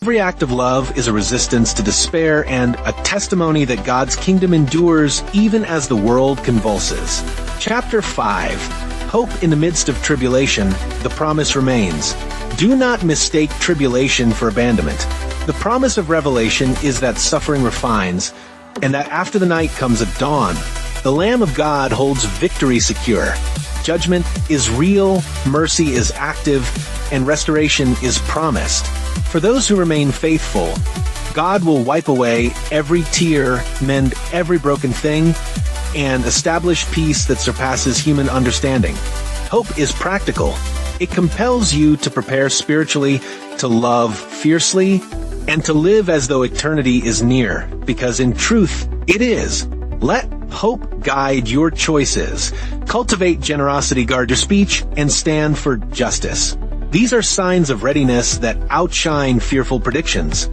Every act of love is a resistance to despair and a testimony that God's kingdom endures even as the world convulses. Chapter 5. Hope in the midst of tribulation, the promise remains. Do not mistake tribulation for abandonment. The promise of Revelation is that suffering refines, and that after the night comes a dawn. The Lamb of God holds victory secure. Judgment is real, mercy is active, and restoration is promised. For those who remain faithful, God will wipe away every tear, mend every broken thing, and establish peace that surpasses human understanding. Hope is practical. It compels you to prepare spiritually, to love fiercely, and to live as though eternity is near, because in truth, it is. Let hope guide your choices. Cultivate generosity, guard your speech, and stand for justice. These are signs of readiness that outshine fearful predictions.